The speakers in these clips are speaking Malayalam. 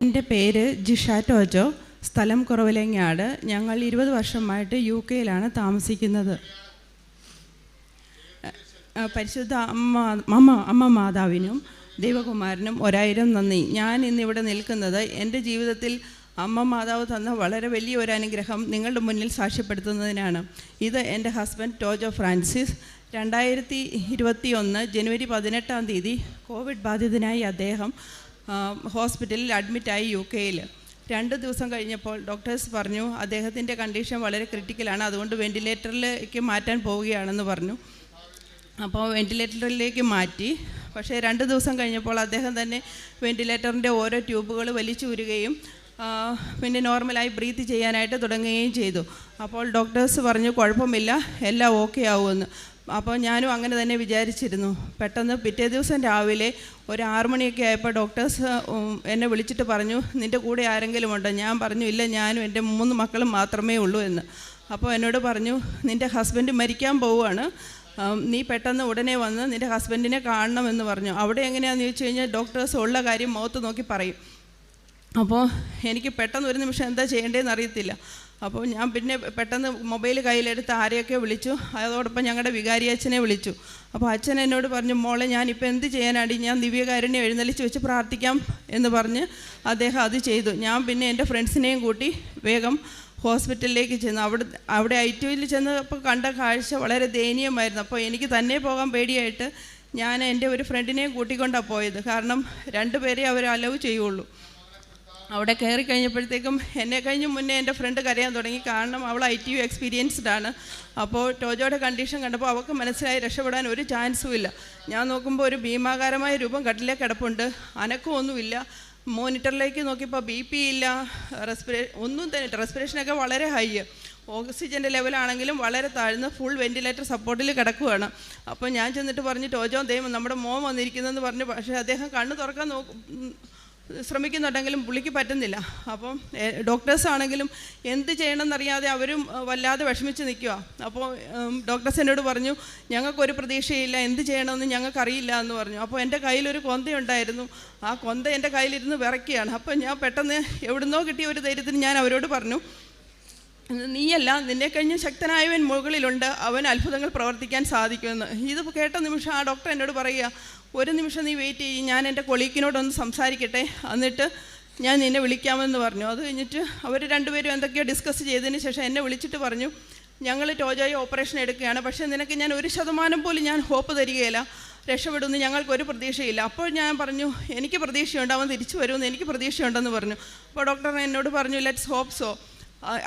എൻ്റെ പേര് ജിഷ ടോജോ, സ്ഥലം കുറവിലങ്ങാട്. ഞങ്ങൾ 20 വർഷമായിട്ട് UK-യിലാണ് താമസിക്കുന്നത്. പരിശുദ്ധ അമ്മ മാതാവിനും ദൈവകുമാരനും 1000 നന്ദി. ഞാൻ ഇന്നിവിടെ നിൽക്കുന്നത് എൻ്റെ ജീവിതത്തിൽ അമ്മ മാതാവ് തന്ന വളരെ വലിയൊരു അനുഗ്രഹം നിങ്ങളുടെ മുന്നിൽ സാക്ഷ്യപ്പെടുത്തുന്നതിനാണ്. ഇത് എൻ്റെ ഹസ്ബൻഡ് ടോജോ ഫ്രാൻസിസ്. 2021 ജനുവരി 18 കോവിഡ് ബാധിതനായി അദ്ദേഹം ഹോസ്പിറ്റലിൽ അഡ്മിറ്റായി UK-യിൽ. 2 ദിവസം കഴിഞ്ഞപ്പോൾ ഡോക്ടേഴ്സ് പറഞ്ഞു അദ്ദേഹത്തിൻ്റെ കണ്ടീഷൻ വളരെ ക്രിട്ടിക്കലാണ്, അതുകൊണ്ട് വെൻറ്റിലേറ്ററിലേക്ക് മാറ്റാൻ പോവുകയാണെന്ന് പറഞ്ഞു. അപ്പോൾ വെൻറ്റിലേറ്ററിലേക്ക് മാറ്റി. പക്ഷേ 2 ദിവസം കഴിഞ്ഞപ്പോൾ അദ്ദേഹം തന്നെ വെൻറ്റിലേറ്ററിൻ്റെ ഓരോ ട്യൂബുകൾ വലിച്ചൂരുകയും പിന്നെ നോർമലായി ബ്രീത്ത് ചെയ്യാനായിട്ട് തുടങ്ങുകയും ചെയ്തു. അപ്പോൾ ഡോക്ടേഴ്സ് പറഞ്ഞു കുഴപ്പമില്ല, എല്ലാം ഓക്കെ ആവുമെന്ന്. അപ്പോൾ ഞാനും അങ്ങനെ തന്നെ വിചാരിച്ചിരുന്നു. പെട്ടെന്ന് പിറ്റേ ദിവസം രാവിലെ ഒരു 6 മണിയൊക്കെ ആയപ്പോൾ ഡോക്ടേഴ്സ് എന്നെ വിളിച്ചിട്ട് പറഞ്ഞു നിൻ്റെ കൂടെ ആരെങ്കിലും ഉണ്ടോ? ഞാൻ പറഞ്ഞു ഇല്ല, ഞാനും എൻ്റെ 3 മക്കളും മാത്രമേ ഉള്ളൂ എന്ന്. അപ്പോൾ എന്നോട് പറഞ്ഞു നിൻ്റെ ഹസ്ബൻഡ് മരിക്കാൻ പോവുകയാണ്, നീ പെട്ടെന്ന് ഉടനെ വന്ന് നിൻ്റെ ഹസ്ബൻഡിനെ കാണണമെന്ന് പറഞ്ഞു. അവിടെ എങ്ങനെയാണെന്ന് ചോദിച്ചു കഴിഞ്ഞാൽ ഡോക്ടേഴ്സ് ഉള്ള കാര്യം മുഖത്ത് നോക്കി പറയും. അപ്പോൾ എനിക്ക് പെട്ടെന്ന് ഒരു നിമിഷം എന്താ ചെയ്യേണ്ടതെന്ന് അറിയത്തില്ല. അപ്പോൾ ഞാൻ പിന്നെ പെട്ടെന്ന് മൊബൈൽ കയ്യിലെടുത്ത് ആരെയൊക്കെ വിളിച്ചു, അതോടൊപ്പം ഞങ്ങളുടെ വികാരി അച്ഛനെ വിളിച്ചു. അപ്പോൾ അച്ഛൻ എന്നോട് പറഞ്ഞു മോളെ ഞാനിപ്പോൾ എന്ത് ചെയ്യാനാടി, ഞാൻ ദിവ്യകാരുണ്യം എഴുന്നള്ളിച്ച് വെച്ച് പ്രാർത്ഥിക്കാം എന്ന് പറഞ്ഞ് അദ്ദേഹം അത് ചെയ്തു. ഞാൻ പിന്നെ എൻ്റെ ഫ്രണ്ട്സിനെയും കൂട്ടി വേഗം ഹോസ്പിറ്റലിലേക്ക് ചെന്നു. അവിടെ ITUവിൽ ചെന്നപ്പോൾ കണ്ട കാഴ്ച വളരെ ദയനീയമായിരുന്നു. അപ്പോൾ എനിക്ക് തന്നെ പോകാൻ പേടിയായിട്ട് ഞാൻ എൻ്റെ ഒരു ഫ്രണ്ടിനെയും കൂട്ടിക്കൊണ്ടാണ് പോയത്. കാരണം 2 പേരെ അവർ അലൗ ചെയ്യുള്ളൂ. അവിടെ കയറി കഴിഞ്ഞപ്പോഴത്തേക്കും എന്നെ കഴിഞ്ഞ് മുന്നേ എൻ്റെ ഫ്രണ്ട് കരയാൻ തുടങ്ങി. കാരണം അവൾ ITU എക്സ്പീരിയൻസ്ഡ് ആണ്. അപ്പോൾ ടോജോയുടെ കണ്ടീഷൻ കണ്ടപ്പോൾ അവൾക്ക് മനസ്സിലായി രക്ഷപ്പെടാൻ ഒരു ചാൻസും ഇല്ല. ഞാൻ നോക്കുമ്പോൾ ഒരു ഭീമാകാരമായ രൂപം കട്ടിലേക്ക് കിടപ്പുണ്ട്, അനക്കമൊന്നുമില്ല. മോണിറ്ററിലേക്ക് നോക്കിയപ്പോൾ BP ഇല്ല, ഒന്നും തന്നെ, റെസ്പിറേഷനൊക്കെ വളരെ ഹൈ, ഓക്സിജൻ്റെ ലെവലാണെങ്കിലും വളരെ താഴ്ന്ന് ഫുൾ വെൻറ്റിലേറ്റർ സപ്പോർട്ടിൽ കിടക്കുകയാണ്. അപ്പോൾ ഞാൻ ചെന്നിട്ട് പറഞ്ഞു ടോജോ ദൈവം നമ്മുടെ മോൻ വന്നിരിക്കുന്നതെന്ന് പറഞ്ഞു. പക്ഷേ അദ്ദേഹം കണ്ണ് തുറക്കാൻ ശ്രമിക്കുന്നുണ്ടെങ്കിലും പുള്ളിക്ക് പറ്റുന്നില്ല. അപ്പം ഡോക്ടേഴ്സ് ആണെങ്കിലും എന്ത് ചെയ്യണമെന്നറിയാതെ അവരും വല്ലാതെ വിഷമിച്ച് നിൽക്കുക. അപ്പോൾ ഡോക്ടേഴ്സ് എന്നോട് പറഞ്ഞു ഞങ്ങൾക്കൊരു പ്രതീക്ഷയില്ല, എന്ത് ചെയ്യണമെന്ന് ഞങ്ങൾക്കറിയില്ല എന്ന് പറഞ്ഞു. അപ്പോൾ എൻ്റെ കയ്യിലൊരു കൊന്തയുണ്ടായിരുന്നു, ആ കൊന്ത എൻ്റെ കയ്യിലിരുന്ന് വിറയ്ക്കുകയാണ്. അപ്പോൾ ഞാൻ പെട്ടെന്ന് എവിടുന്നോ കിട്ടിയ ഒരു ധൈര്യത്തിന് ഞാൻ അവരോട് പറഞ്ഞു നീയല്ല, നിന്നെ കഴിഞ്ഞ് ശക്തനായവൻ മുകളിലുണ്ട്, അവൻ അത്ഭുതങ്ങൾ പ്രവർത്തിക്കാൻ സാധിക്കുമെന്ന്. ഇത് കേട്ട നിമിഷം ആ ഡോക്ടർ എന്നോട് പറയുക ഒരു നിമിഷം നീ വെയിറ്റ് ചെയ്യും, ഞാൻ എൻ്റെ കൊളീക്കിനോടൊന്ന് സംസാരിക്കട്ടെ, എന്നിട്ട് ഞാൻ നിന്നെ വിളിക്കാമെന്ന് പറഞ്ഞു. അത് കഴിഞ്ഞിട്ട് അവർ 2 പേരും എന്തൊക്കെയോ ഡിസ്കസ് ചെയ്തതിന് ശേഷം എന്നെ വിളിച്ചിട്ട് പറഞ്ഞു ഞങ്ങൾ ടോജോയെ ഓപ്പറേഷൻ എടുക്കുകയാണ്, പക്ഷേ നിനക്ക് ഞാൻ 1% പോലും ഞാൻ ഹോപ്പ് തരികയില്ല, രക്ഷപ്പെടുമെന്ന് ഞങ്ങൾക്കൊരു പ്രതീക്ഷയില്ല. അപ്പോൾ ഞാൻ പറഞ്ഞു എനിക്ക് പ്രതീക്ഷയുണ്ട്, അവൻ തിരിച്ചു വരുമെന്ന് എനിക്ക് പ്രതീക്ഷയുണ്ടെന്ന് പറഞ്ഞു. അപ്പോൾ ഡോക്ടർ എന്നോട് പറഞ്ഞു ലെറ്റ്സ് ഹോപ്പ് സോ.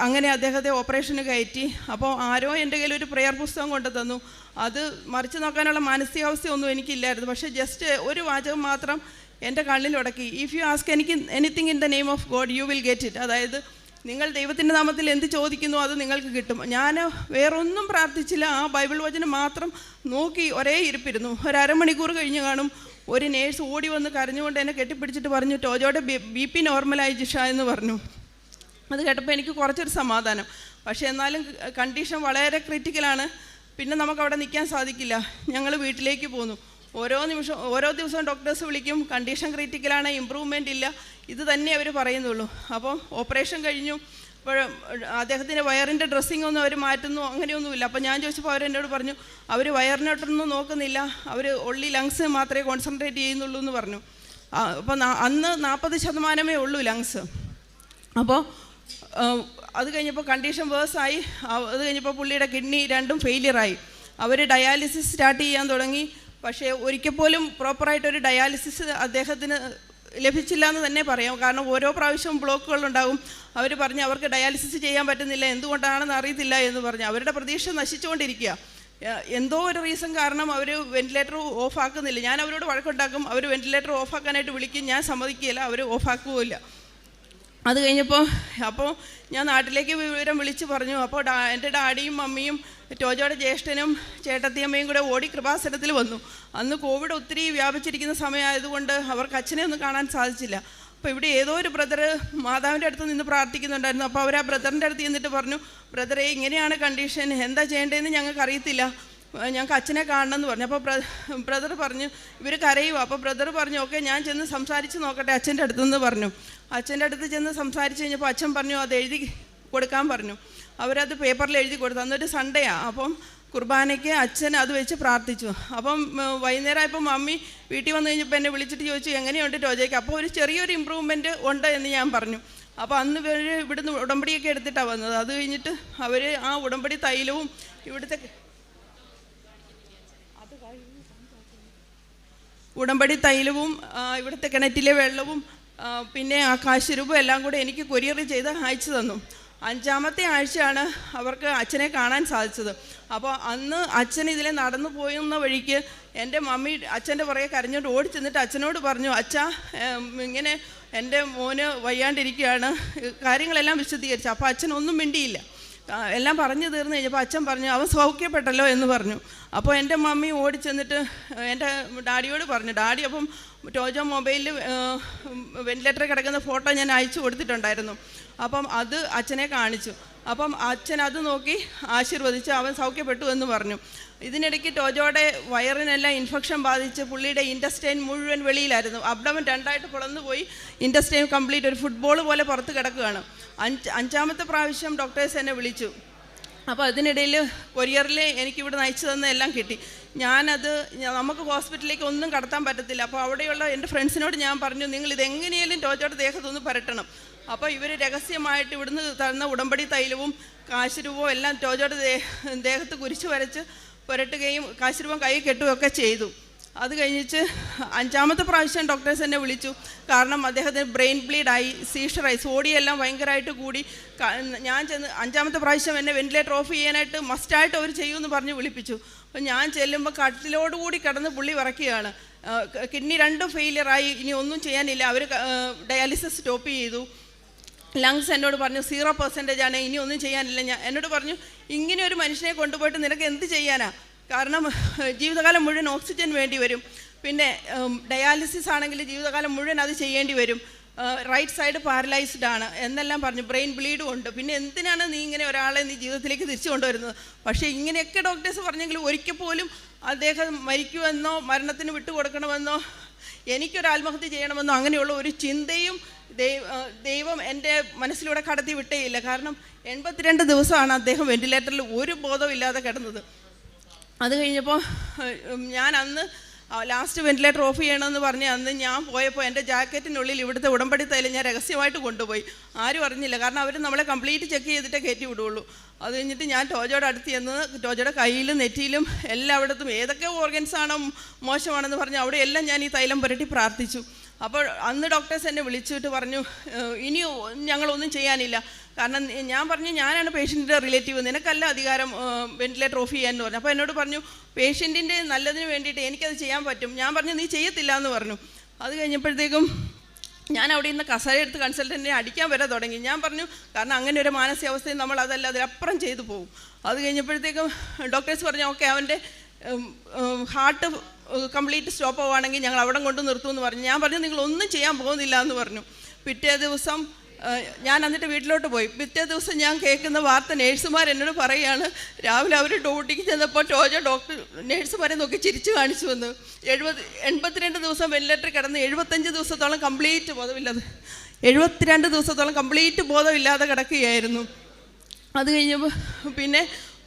അങ്ങനെ അദ്ദേഹത്തെ ഓപ്പറേഷന് കയറ്റി. അപ്പോൾ ആരോ എൻ്റെ കയ്യിൽ ഒരു പ്രെയർ പുസ്തകം കൊണ്ട് തന്നു. അത് മറിച്ച് നോക്കാനുള്ള മാനസികാവസ്ഥയൊന്നും എനിക്കില്ലായിരുന്നു. പക്ഷേ ജസ്റ്റ് ഒരു വാചകം മാത്രം എൻ്റെ കണ്ണിലുടക്കി, if you ask anything in the name of God you will get it. അതായത് നിങ്ങൾ ദൈവത്തിൻ്റെ നാമത്തിൽ എന്ത് ചോദിക്കുന്നു അത് നിങ്ങൾക്ക് കിട്ടും. ഞാൻ വേറൊന്നും പ്രാർത്ഥിച്ചില്ല, ആ ബൈബിൾ വചനം മാത്രം നോക്കി ഒരേ ഇരിപ്പിരുന്നു. ഒരു അരമണിക്കൂർ കഴിഞ്ഞ് കാണും ഒരു നേഴ്സ് ഓടി വന്ന് കരഞ്ഞുകൊണ്ട് എന്നെ കെട്ടിപ്പിടിച്ചിട്ട് പറഞ്ഞു ടോജോയുടെ BP നോർമലായി ജിഷ എന്ന് പറഞ്ഞു. അത് കേട്ടപ്പോൾ എനിക്ക് കുറച്ചൊരു സമാധാനം. പക്ഷേ എന്നാലും കണ്ടീഷൻ വളരെ ക്രിട്ടിക്കലാണ്. പിന്നെ നമുക്കവിടെ നിൽക്കാൻ സാധിക്കില്ല. ഞങ്ങൾ വീട്ടിലേക്ക് പോന്നു. ഓരോ ദിവസവും ഡോക്ടേഴ്സ് വിളിക്കും, കണ്ടീഷൻ ക്രിട്ടിക്കലാണ്, ഇമ്പ്രൂവ്മെൻ്റ് ഇല്ല, ഇത് തന്നെ അവർ പറയുന്നുള്ളൂ. അപ്പോൾ ഓപ്പറേഷൻ കഴിഞ്ഞു. അപ്പോൾ അദ്ദേഹത്തിൻ്റെ വയറിൻ്റെ ഡ്രസ്സിങ് ഒന്നും അവർ മാറ്റുന്നു അങ്ങനെയൊന്നുമില്ല. അപ്പോൾ ഞാൻ ചോദിച്ചപ്പോൾ അവരെന്നോട് പറഞ്ഞു അവർ വയറിനോട്ടൊന്നും നോക്കുന്നില്ല, അവർ ഒള്ളി ലങ്സ് മാത്രമേ കോൺസെൻട്രേറ്റ് ചെയ്യുന്നുള്ളൂ എന്ന് പറഞ്ഞു. അപ്പോൾ അന്ന് 40% ഉള്ളൂ ലങ്സ്. അപ്പോൾ അത് കഴിഞ്ഞപ്പോൾ കണ്ടീഷൻ വേഴ്സായി. അത് കഴിഞ്ഞപ്പോൾ പുള്ളിയുടെ കിഡ്നി 2ഉം ഫെയിലിയറായി. അവർ ഡയാലിസിസ് സ്റ്റാർട്ട് ചെയ്യാൻ തുടങ്ങി. പക്ഷേ ഒരിക്കൽ പോലും പ്രോപ്പറായിട്ടൊരു ഡയാലിസിസ് അദ്ദേഹത്തിന് ലഭിച്ചില്ല എന്ന് തന്നെ പറയാം. കാരണം ഓരോ പ്രാവശ്യവും ബ്ലോക്കുകളുണ്ടാകും. അവർ പറഞ്ഞ് അവർക്ക് ഡയാലിസിസ് ചെയ്യാൻ പറ്റുന്നില്ല, എന്തുകൊണ്ടാണെന്ന് അറിയത്തില്ല എന്ന് പറഞ്ഞ് അവരുടെ പ്രതീക്ഷ നശിച്ചുകൊണ്ടിരിക്കുക. എന്തോ ഒരു റീസൺ കാരണം അവർ വെൻറ്റിലേറ്റർ ഓഫാക്കുന്നില്ല. ഞാൻ അവരോട് വഴക്കുണ്ടാക്കും, അവർ വെൻറ്റിലേറ്റർ ഓഫാക്കാനായിട്ട് വിളിക്കും, ഞാൻ സമ്മതിക്കുകയില്ല, അവർ ഓഫാക്കുകയില്ല. അത് കഴിഞ്ഞപ്പോൾ ഞാൻ നാട്ടിലേക്ക് വിവരം വിളിച്ച് പറഞ്ഞു. അപ്പോൾ എൻ്റെ ഡാഡിയും മമ്മിയും ടോജോയുടെ ജ്യേഷ്ഠനും ചേട്ടത്തിയമ്മയും കൂടെ ഓടി കൃപാസനത്തിൽ വന്നു. അന്ന് കോവിഡ് ഒത്തിരി വ്യാപിച്ചിരിക്കുന്ന സമയമായതുകൊണ്ട് അവർക്ക് അച്ഛനെ ഒന്നും കാണാൻ സാധിച്ചില്ല. അപ്പോൾ ഇവിടെ ഏതോ ഒരു ബ്രദർ മാതാവിൻ്റെ അടുത്ത് നിന്ന് പ്രാർത്ഥിക്കുന്നുണ്ടായിരുന്നു. അപ്പോൾ അവർ ആ ബ്രദറിൻ്റെ അടുത്ത് ചെന്നിട്ട് പറഞ്ഞു ബ്രദറെ ഇങ്ങനെയാണ് കണ്ടീഷൻ, എന്താ ചെയ്യേണ്ടതെന്ന് ഞങ്ങൾക്ക് അറിയത്തില്ല, ഞങ്ങൾക്ക് അച്ഛനെ കാണണം എന്ന് പറഞ്ഞു. അപ്പോൾ ബ്രദർ പറഞ്ഞു ഇവർ കരയുക. അപ്പോൾ ബ്രദർ പറഞ്ഞു ഓക്കെ ഞാൻ ചെന്ന് സംസാരിച്ച് നോക്കട്ടെ അച്ഛൻ്റെ അടുത്തെന്ന് പറഞ്ഞു. അച്ഛൻ്റെ അടുത്ത് ചെന്ന് സംസാരിച്ച് കഴിഞ്ഞപ്പോൾ അച്ഛൻ പറഞ്ഞു അത് എഴുതി കൊടുക്കാൻ പറഞ്ഞു. അവരത് പേപ്പറിൽ എഴുതി കൊടുത്തു. അന്നൊരു സൺഡേയാണ്. അപ്പം കുർബാനയ്ക്ക് അച്ഛൻ അത് വെച്ച് പ്രാർത്ഥിച്ചു. അപ്പം വൈകുന്നേരം ആയപ്പോൾ മമ്മി വീട്ടിൽ വന്നു കഴിഞ്ഞപ്പോൾ എന്നെ വിളിച്ചിട്ട് ചോദിച്ചു എങ്ങനെയുണ്ട് ടോജയ്ക്ക്. അപ്പോൾ ഒരു ചെറിയൊരു ഇമ്പ്രൂവ്മെൻറ്റ് ഉണ്ട് എന്ന് ഞാൻ പറഞ്ഞു. അപ്പോൾ അന്ന് ഇവിടുന്ന് ഉടമ്പടിയൊക്കെ എടുത്തിട്ടാണ് വന്നത്. അത് കഴിഞ്ഞിട്ട് അവർ ആ ഉടമ്പടി തൈലവും ഇവിടുത്തെ ഉടമ്പടി തൈലവും ഇവിടുത്തെ കിണറ്റിലെ വെള്ളവും പിന്നെ ആ കാശുരൂപം എല്ലാം കൂടെ എനിക്ക് കൊറിയർ ചെയ്ത് അയച്ചു തന്നു. 5-ാമത്തെ ആഴ്ചയാണ് അവർക്ക് അച്ഛനെ കാണാൻ സാധിച്ചത്. അപ്പോൾ അന്ന് അച്ഛൻ ഇതിലെ നടന്നു പോയുന്ന വഴിക്ക് എൻ്റെ മമ്മി അച്ഛൻ്റെ പുറകെ കരഞ്ഞോണ്ട് ഓടി ചെന്നിട്ട് അച്ഛനോട് പറഞ്ഞു അച്ഛാ ഇങ്ങനെ എൻ്റെ മോന് വയ്യാണ്ടിരിക്കുകയാണ്, കാര്യങ്ങളെല്ലാം വിശദീകരിച്ചു. അപ്പോൾ അച്ഛൻ ഒന്നും മിണ്ടിയില്ല. എല്ലാം പറഞ്ഞു തീർന്നു കഴിഞ്ഞപ്പോൾ അച്ഛൻ പറഞ്ഞു അവൻ സൗഖ്യപ്പെട്ടല്ലോ എന്ന് പറഞ്ഞു. അപ്പോൾ എൻ്റെ മമ്മി ഓടി ചെന്നിട്ട് എൻ്റെ ഡാഡിയോട് പറഞ്ഞു. ഡാഡി അപ്പം ടോജോ മൊബൈലിൽ വെന്റിലേറ്ററിൽ കിടക്കുന്ന ഫോട്ടോ ഞാൻ അയച്ചു കൊടുത്തിട്ടുണ്ടായിരുന്നു. അപ്പം അത് അച്ഛനെ കാണിച്ചു. അപ്പം അച്ഛൻ അത് നോക്കി ആശീർവദിച്ച് അവൻ സൗഖ്യപ്പെട്ടു എന്ന് പറഞ്ഞു. ഇതിനിടയ്ക്ക് ടോജോയുടെ വയറിനെല്ലാം ഇൻഫെക്ഷൻ ബാധിച്ച് പുള്ളിയുടെ ഇൻറ്റസ്റ്റൈൻ മുഴുവൻ വെളിയിലായിരുന്നു. അബ്ഡമൻ 2ആയിട്ട് പിളർന്നു പോയി ഇൻറ്റസ്റ്റൈൻ കംപ്ലീറ്റ് ഒരു ഫുട്ബോൾ പോലെ പുറത്ത് കിടക്കുകയാണ്. 5-ാമത്തെ പ്രാവശ്യം ഡോക്ടേഴ്സ് എന്നെ വിളിച്ചു. അപ്പോൾ അതിനിടയിൽ കൊറിയറിൽ എനിക്കിവിടെ നയിച്ചു തന്ന എല്ലാം കിട്ടി. ഞാനത് നമുക്ക് ഹോസ്പിറ്റലിലേക്ക് ഒന്നും കടത്താൻ പറ്റത്തില്ല. അപ്പോൾ അവിടെയുള്ള എൻ്റെ ഫ്രണ്ട്സിനോട് ഞാൻ പറഞ്ഞു നിങ്ങൾ ഇതെങ്ങനെയാലും ടോജോയുടെ ദേഹത്തൊന്ന് പുരട്ടണം. അപ്പോൾ ഇവർ രഹസ്യമായിട്ട് ഇവിടുന്ന് തന്ന ഉടമ്പടി തൈലവും കാശുരൂപവും എല്ലാം ടോജോയുടെ ദേഹത്ത് കുരിശ് വരച്ച് പുരട്ടുകയും കാശുരൂപം കൈ കെട്ടുകയൊക്കെ ചെയ്തു. അത് കഴിഞ്ഞിട്ട് 5-ാമത്തെ പ്രാവശ്യം ഡോക്ടേഴ്സ് എന്നെ വിളിച്ചു. കാരണം അദ്ദേഹത്തിന് ബ്രെയിൻ ബ്ലീഡായി, സീഷറായി, സോഡിയെല്ലാം ഭയങ്കരമായിട്ട് കൂടി. ഞാൻ ചെന്ന് 5-ാമത്തെ പ്രാവശ്യം എന്നെ വെന്റിലേറ്റർ ഓഫ് ചെയ്യാനായിട്ട് മസ്റ്റായിട്ട് അവർ ചെയ്യുമെന്ന് പറഞ്ഞ് വിളിപ്പിച്ചു. അപ്പോൾ ഞാൻ ചെല്ലുമ്പോൾ കട്ടിലോടുകൂടി കിടന്ന് പുള്ളി വിറയ്ക്കുകയാണ്. കിഡ്നി 2 ഫെയിലിയറായി, ഇനി ഒന്നും ചെയ്യാനില്ല. അവർ ഡയാലിസിസ് സ്റ്റോപ്പ് ചെയ്തു. ലങ്സ് എന്നോട് പറഞ്ഞു 0% ആണ്, ഇനി ഒന്നും ചെയ്യാനില്ല. എന്നോട് പറഞ്ഞു ഇങ്ങനെ ഒരു മനുഷ്യനെ കൊണ്ടുപോയിട്ട് നിനക്ക് എന്ത് ചെയ്യാനാ? കാരണം ജീവിതകാലം മുഴുവൻ ഓക്സിജൻ വേണ്ടി വരും. പിന്നെ ഡയാലിസിസ് ആണെങ്കിൽ ജീവിതകാലം മുഴുവൻ അത് ചെയ്യേണ്ടി വരും. റൈറ്റ് സൈഡ് പാരലൈസ്ഡ് ആണ് എന്നെല്ലാം പറഞ്ഞു. ബ്രെയിൻ ബ്ലീഡും ഉണ്ട്. പിന്നെ എന്തിനാണ് നീ ഇങ്ങനെ ഒരാളെ നീ ജീവിതത്തിലേക്ക് തിരിച്ചു കൊണ്ടുവരുന്നത്? പക്ഷേ ഇങ്ങനെയൊക്കെ ഡോക്ടേഴ്സ് പറഞ്ഞെങ്കിലും ഒരിക്കൽ പോലും അദ്ദേഹം മരിക്കുമെന്നോ മരണത്തിന് വിട്ടുകൊടുക്കണമെന്നോ എനിക്കൊരു ആത്മഹത്യ ചെയ്യണമെന്നോ അങ്ങനെയുള്ള ഒരു ചിന്തയും ദൈവം എൻ്റെ മനസ്സിലൂടെ കടത്തി വിട്ടേയില്ല. കാരണം 82 ദിവസമാണ് അദ്ദേഹം വെന്റിലേറ്ററിൽ ഒരു ബോധവും ഇല്ലാതെ കിടന്നത്. അത് കഴിഞ്ഞപ്പോൾ ഞാൻ അന്ന് ലാസ്റ്റ് വെന്റിലേറ്റർ ഓഫ് ചെയ്യണമെന്ന് പറഞ്ഞ് അന്ന് ഞാൻ പോയപ്പോൾ എൻ്റെ ജാക്കറ്റിനുള്ളിൽ ഇവിടുത്തെ ഉടമ്പടി തൈലം ഞാൻ രഹസ്യമായിട്ട് കൊണ്ടുപോയി. ആരും അറിഞ്ഞില്ല. കാരണം അവർ നമ്മളെ കംപ്ലീറ്റ് ചെക്ക് ചെയ്തിട്ടേ കയറ്റി വിടുകയുള്ളൂ. അത് കഴിഞ്ഞിട്ട് ഞാൻ ടോജോയുടെ അടുത്ത് ചെന്ന് ടോജോയുടെ കയ്യിലും നെറ്റിയിലും എല്ലായിടത്തും ഏതൊക്കെ ഓർഗൻസാണോ മോശമാണെന്ന് പറഞ്ഞു അവിടെയെല്ലാം ഞാൻ ഈ തൈലം പുരട്ടി പ്രാർത്ഥിച്ചു. അപ്പോൾ അന്ന് ഡോക്ടേഴ്സ് എന്നെ വിളിച്ചിട്ട് പറഞ്ഞു ഇനി ഞങ്ങളൊന്നും ചെയ്യാനില്ല. കാരണം ഞാൻ പറഞ്ഞു ഞാനാണ് പേഷ്യൻറ്റിൻ്റെ റിലേറ്റീവ്, നിനക്കല്ല അധികാരം വെന്റിലേറ്റർ ഓഫ് ചെയ്യാമെന്ന് പറഞ്ഞു. അപ്പോൾ എന്നോട് പറഞ്ഞു പേഷ്യൻറ്റിൻ്റെ നല്ലതിന് വേണ്ടിയിട്ട് എനിക്കത് ചെയ്യാൻ പറ്റും. ഞാൻ പറഞ്ഞു നീ ചെയ്യത്തില്ല എന്ന് പറഞ്ഞു. അത് കഴിഞ്ഞപ്പോഴത്തേക്കും ഞാൻ അവിടെ ഇന്ന് കസേര എടുത്ത് കൺസൾട്ടൻറ്റിനെ അടിക്കാൻ വരെ തുടങ്ങി. ഞാൻ പറഞ്ഞു കാരണം അങ്ങനെ ഒരു മാനസികാവസ്ഥയിൽ നമ്മൾ അതല്ല അതിലപ്പുറം ചെയ്തു പോകും. അത് കഴിഞ്ഞപ്പോഴത്തേക്കും ഡോക്ടേഴ്സ് പറഞ്ഞു ഓക്കെ അവൻ്റെ ഹാർട്ട് കംപ്ലീറ്റ് സ്റ്റോപ്പ് ആവുകയാണെങ്കിൽ ഞങ്ങൾ അവിടെ കൊണ്ട് നിർത്തുമെന്ന് പറഞ്ഞു. ഞാൻ പറഞ്ഞു നിങ്ങളൊന്നും ചെയ്യാൻ പോകുന്നില്ല എന്ന് പറഞ്ഞു. പിറ്റേ ദിവസം ഞാൻ എന്നിട്ട് വീട്ടിലോട്ട് പോയി. പിറ്റേ ദിവസം ഞാൻ കേൾക്കുന്ന വാർത്ത നേഴ്സുമാർ എന്നോട് പറയുകയാണ് രാവിലെ അവർ ഡ്യൂട്ടിക്ക് ചെന്നപ്പോൾ ടോജോ ഡോക്ടർ നേഴ്സുമാരെ നോക്കി ചിരിച്ചു കാണിച്ചു വന്ന് 82 ദിവസം വെന്റിലേറ്ററിൽ കിടന്ന് 75 ദിവസത്തോളം കംപ്ലീറ്റ് ബോധമില്ലാതെ 72 ദിവസത്തോളം കംപ്ലീറ്റ് ബോധമില്ലാതെ കിടക്കുകയായിരുന്നു. അത് കഴിഞ്ഞപ്പോൾ പിന്നെ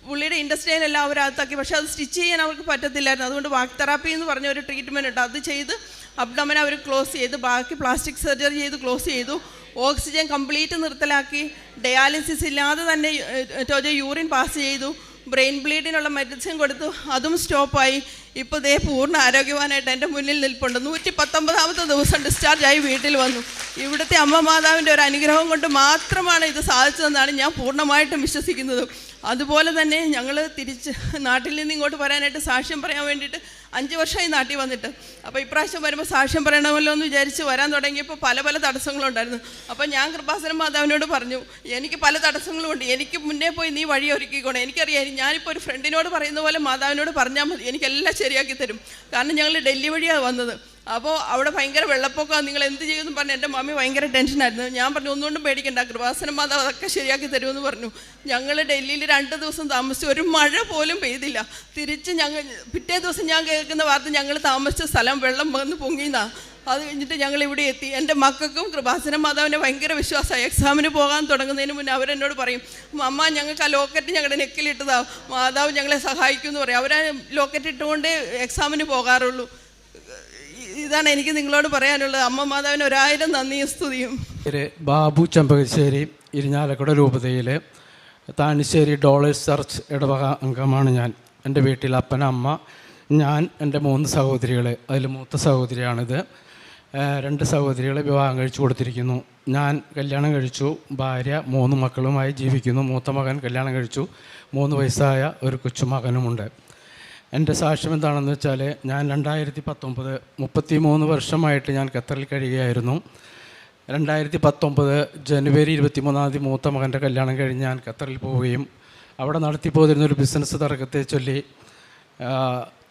പുള്ളിയുടെ ഇൻഡസ്ട്രിയിലെല്ലാം അവരകത്താക്കി. പക്ഷേ അത് സ്റ്റിച്ച് ചെയ്യാൻ അവർക്ക് പറ്റത്തില്ലായിരുന്നു. അതുകൊണ്ട് വാക്ക് തെറാപ്പി എന്ന് പറഞ്ഞ ഒരു ട്രീറ്റ്മെൻറ്റ് ഉണ്ട്. അത് ചെയ്ത് അബ്ഡോമൻ അവർ ക്ലോസ് ചെയ്ത് ബാക്കി പ്ലാസ്റ്റിക് സർജറി ചെയ്ത് ക്ലോസ് ചെയ്തു. ഓക്സിജൻ കംപ്ലീറ്റ് നിർത്തലാക്കി. ഡയാലിസിസ് ഇല്ലാതെ തന്നെ ടോജോ യൂറിൻ പാസ് ചെയ്തു. ബ്രെയിൻ ബ്ലീഡിനുള്ള മെഡിസിൻ കൊടുത്തു, അതും സ്റ്റോപ്പായി. ഇപ്പോൾ ദേ പൂർണ്ണ ആരോഗ്യവാനായിട്ട് എൻ്റെ മുന്നിൽ നിൽപ്പുണ്ട്. 119ാമത്തെ ദിവസം ഡിസ്ചാർജായി വീട്ടിൽ വന്നു. ഇവിടുത്തെ അമ്മ മാതാവിൻ്റെ ഒരു അനുഗ്രഹം കൊണ്ട് മാത്രമാണ് ഇത് സാധിച്ചതെന്നാണ് ഞാൻ പൂർണ്ണമായിട്ടും വിശ്വസിക്കുന്നത്. അതുപോലെ തന്നെ ഞങ്ങൾ തിരിച്ച് നാട്ടിൽ നിന്ന് ഇങ്ങോട്ട് വരാനായിട്ട് സാക്ഷ്യം പറയാൻ വേണ്ടിയിട്ട് 5 വർഷമായി നാട്ടിൽ വന്നിട്ട്. അപ്പോൾ ഇപ്രാവശ്യം വരുമ്പോൾ സാക്ഷ്യം പറയണമല്ലോ എന്ന് വിചാരിച്ച് വരാൻ തുടങ്ങിയപ്പോൾ പല തടസ്സങ്ങളുണ്ടായിരുന്നു. അപ്പോൾ ഞാൻ കൃപാസനം മാതാവിനോട് പറഞ്ഞു എനിക്ക് പല തടസ്സങ്ങളും ഉണ്ട്, എനിക്ക് മുന്നേ പോയി നീ വഴി ഒരുക്കിക്കോണം. എനിക്കറിയാം ഞാനിപ്പോൾ ഒരു ഫ്രണ്ടിനോട് പറയുന്ന പോലെ മാതാവിനോട് പറഞ്ഞാൽ മതി, എനിക്കെല്ലാം ശരിയാക്കി തരും. കാരണം ഞങ്ങൾ ഡൽഹി വഴിയാണ് വന്നത്. അപ്പോൾ അവിടെ ഭയങ്കര വെള്ളപ്പൊക്കമാണ്, നിങ്ങൾ എന്ത് ചെയ്യുമെന്ന് പറഞ്ഞു. എൻ്റെ മമ്മി ഭയങ്കര ടെൻഷനായിരുന്നു. ഞാൻ പറഞ്ഞു ഒന്നുകൊണ്ടും പേടിക്കണ്ട, കൃപാസന മാതാവ് അതൊക്കെ ശരിയാക്കി തരുമെന്ന് പറഞ്ഞു. ഞങ്ങൾ ഡൽഹിയിൽ 2 ദിവസം താമസിച്ചു, ഒരു മഴ പോലും പെയ്തില്ല. തിരിച്ച് പിറ്റേ ദിവസം ഞാൻ കേൾക്കുന്ന വാർത്ത ഞങ്ങൾ താമസിച്ച സ്ഥലം വെള്ളം വന്ന് പൊങ്ങിയെന്നാണ്. അത് കഴിഞ്ഞിട്ട് ഞങ്ങൾ ഇവിടെ എത്തി. എൻ്റെ മക്കൾക്കും കൃപാസന മാതാവിനെ ഭയങ്കര വിശ്വാസമായി. എക്സാമിന് പോകാൻ തുടങ്ങുന്നതിന് മുന്നേ അവരെന്നോട് പറയും, അമ്മ ഞങ്ങൾക്ക് ആ ലോക്കറ്റ് ഞങ്ങളുടെ നെക്കിലിട്ടതാ, മാതാവ് ഞങ്ങളെ സഹായിക്കുമെന്ന് പറയും. അവരാ ലോക്കറ്റ് ഇട്ടുകൊണ്ട് എക്സാമിന് പോകാറുള്ളൂ. ഇതാണ് എനിക്ക് നിങ്ങളോട് പറയാനുള്ളത്. അമ്മ മാതാവിന് 1000 നന്ദിയും സ്തുതിയും. ബാബു ചെമ്പകശ്ശേരി, ഇരിഞ്ഞാലക്കുട രൂപതയിൽ താണിശ്ശേരി ഡോളേഴ്സ് ചർച്ച് ഇടവക അംഗമാണ് ഞാൻ. എൻ്റെ വീട്ടിൽ അപ്പന, അമ്മ, ഞാൻ, എൻ്റെ 3 സഹോദരികൾ. അതിൽ മൂത്ത സഹോദരിയാണിത്. 2 സഹോദരികളെ വിവാഹം കഴിച്ചു കൊടുത്തിരിക്കുന്നു. ഞാൻ കല്യാണം കഴിച്ചു, ഭാര്യ 3 മക്കളുമായി ജീവിക്കുന്നു. മൂത്ത മകൻ കല്യാണം കഴിച്ചു, 3 വയസ്സായ ഒരു കൊച്ചുമകനുമുണ്ട്. എൻ്റെ സാക്ഷ്യം എന്താണെന്ന് വെച്ചാൽ, ഞാൻ 2019 33 വർഷമായിട്ട് ഞാൻ ഖത്തറിൽ കഴിയുകയായിരുന്നു. 2019 ജനുവരി 23 മൂത്ത മകൻ്റെ കല്യാണം കഴിഞ്ഞ് ഞാൻ ഖത്തറിൽ പോവുകയും അവിടെ നടത്തിപ്പോതിരുന്നൊരു ബിസിനസ് തർക്കത്തെ ചൊല്ലി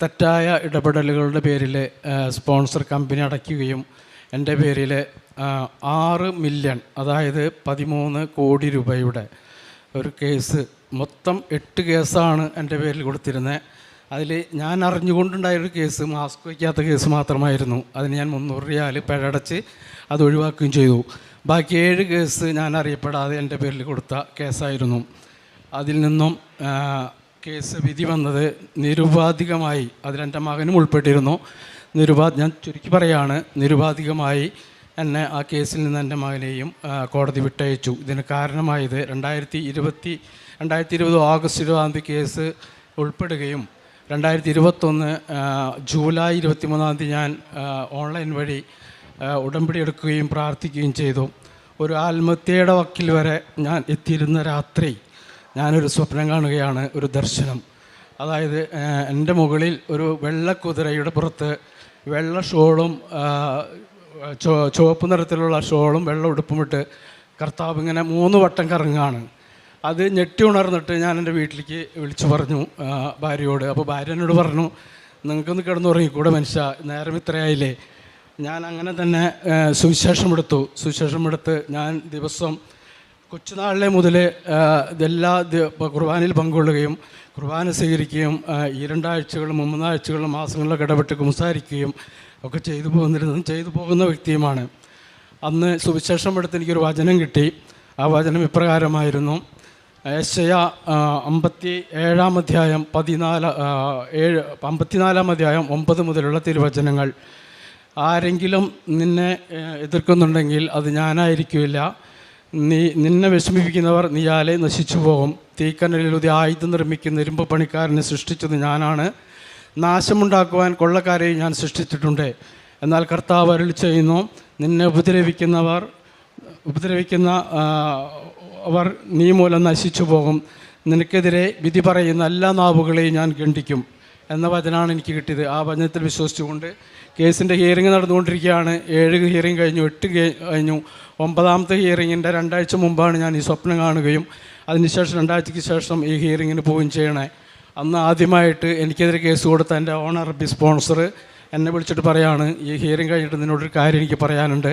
തെറ്റായ ഇടപെടലുകളുടെ പേരിൽ സ്പോൺസർ കമ്പനി അടയ്ക്കുകയും എൻ്റെ പേരിൽ 6 മില്യൺ, അതായത് 13 കോടി രൂപയുടെ ഒരു കേസ്, മൊത്തം 8 കേസാണ് എൻ്റെ പേരിൽ കൊടുത്തിരുന്നത്. അതിൽ ഞാൻ അറിഞ്ഞുകൊണ്ടുണ്ടായൊരു കേസ് മാസ്ക് വയ്ക്കാത്ത കേസ് മാത്രമായിരുന്നു. അതിന് ഞാൻ 300 റിയാൽ പിഴടച്ച് അത് ഒഴിവാക്കുകയും ചെയ്തു. ബാക്കി 7 കേസ് ഞാൻ അറിയപ്പെടാതെ എൻ്റെ പേരിൽ കൊടുത്ത കേസായിരുന്നു. അതിൽ നിന്നും കേസ് വിധി വന്നത് നിരുപാധികമായി, അതിലെൻ്റെ മകനും ഉൾപ്പെട്ടിരുന്നു. ഞാൻ ചുരുക്കി പറയാണ്, നിരുപാധികമായി എന്നെ ആ കേസിൽ നിന്ന് എൻ്റെ മകനെയും കോടതി വിട്ടയച്ചു. ഇതിന് കാരണമായത് 2020 ഓഗസ്റ്റ് 20 കേസ് ഉൾപ്പെടുകയും 2021 ജൂലൈ 23 ഞാൻ ഓൺലൈൻ വഴി ഉടമ്പടി എടുക്കുകയും പ്രാർത്ഥിക്കുകയും ചെയ്തു. ഒരു ആത്മഹത്യയുടെ വക്കിൽ വരെ ഞാൻ എത്തിയിരുന്ന രാത്രി ഞാനൊരു സ്വപ്നം കാണുകയാണ്, ഒരു ദർശനം. അതായത് എൻ്റെ മുകളിൽ ഒരു വെള്ളക്കുതിരയുടെ പുറത്ത് വെള്ള ഷോളും ചുവപ്പ് നിറത്തിലുള്ള ഷോളും വെള്ള ഉടുപ്പുമിട്ട് കർത്താവ് ഇങ്ങനെ 3 വട്ടം കറങ്ങുകയാണ്. അത് ഞെട്ടി ഉണർന്നിട്ട് ഞാൻ എൻ്റെ വീട്ടിലേക്ക് വിളിച്ചു പറഞ്ഞു ഭാര്യയോട്. അപ്പോൾ ഭാര്യ എന്നോട് പറഞ്ഞു, നിങ്ങൾക്കൊന്ന് കിടന്നുറങ്ങിക്കൂടെ മനുഷ്യ, നേരം ഇത്രയായില്ലേ. ഞാൻ അങ്ങനെ തന്നെ സുവിശേഷമെടുത്ത് ഞാൻ ദിവസം കൊച്ചുനാളിലെ മുതൽ ഇതെല്ലാ കുർബാനയിൽ പങ്കുകൊള്ളുകയും കുർബാന സ്വീകരിക്കുകയും 2 ആഴ്ചകളും 3 ആഴ്ചകളും മാസങ്ങളിലൊക്കെ ഇടപെട്ട് സംസാരിക്കുകയും ഒക്കെ ചെയ്തു പോകുന്ന വ്യക്തിയുമാണ്. അന്ന് സുവിശേഷമെടുത്ത് എനിക്കൊരു വചനം കിട്ടി. ആ വചനം ഇപ്രകാരമായിരുന്നു: യെശയ്യാ 57 അധ്യായം 54 അധ്യായം 9 മുതലുള്ള തിരുവചനങ്ങൾ. ആരെങ്കിലും നിന്നെ എതിർക്കുന്നുണ്ടെങ്കിൽ അത് ഞാനായിരിക്കില്ല. നിന്നെ വിഷമിപ്പിക്കുന്നവർ നീയാലെ നശിച്ചു പോകും. തീക്കനലിലൂടെ ആയുധം നിർമ്മിക്കുന്ന ഇരുമ്പ് പണിക്കാരനെ സൃഷ്ടിച്ചത് ഞാനാണ്. നാശമുണ്ടാക്കുവാൻ കൊള്ളക്കാരെയും ഞാൻ സൃഷ്ടിച്ചിട്ടുണ്ട്. എന്നാൽ കർത്താവ് അരുളി ചെയ്യുന്നു, നിന്നെ ഉപദ്രവിക്കുന്നവർ നീ മൂലം നശിച്ചു പോകും. നിനക്കെതിരെ വിധി പറയുന്ന എല്ലാ നാവുകളെയും ഞാൻ ഖണ്ഡിക്കും എന്ന വചനമാണ് എനിക്ക് കിട്ടിയത്. ആ വചനത്തിൽ വിശ്വസിച്ചുകൊണ്ട് കേസിൻ്റെ ഹിയറിംഗ് നടന്നുകൊണ്ടിരിക്കുകയാണ്. 7 ഹിയറിംഗ് കഴിഞ്ഞു, 8 കഴിഞ്ഞു. 9ാമത്തെ ഹിയറിങ്ങിൻ്റെ 2 ആഴ്ച മുമ്പാണ് ഞാൻ ഈ സ്വപ്നം കാണുകയും അതിനുശേഷം 2 ആഴ്ചയ്ക്ക് ശേഷം ഈ ഹിയറിങ്ങിന് പോവുകയും ചെയ്യണേ. അന്ന് ആദ്യമായിട്ട് എനിക്കെതിരെ കേസ് കൊടുത്ത എൻ്റെ ഓണറബിൾ സ്പോൺസർ എന്നെ വിളിച്ചിട്ട് പറയാണ്, ഈ ഹിയറിംഗ് കഴിഞ്ഞിട്ട് നിന്നോടൊരു കാര്യം എനിക്ക് പറയാനുണ്ട്.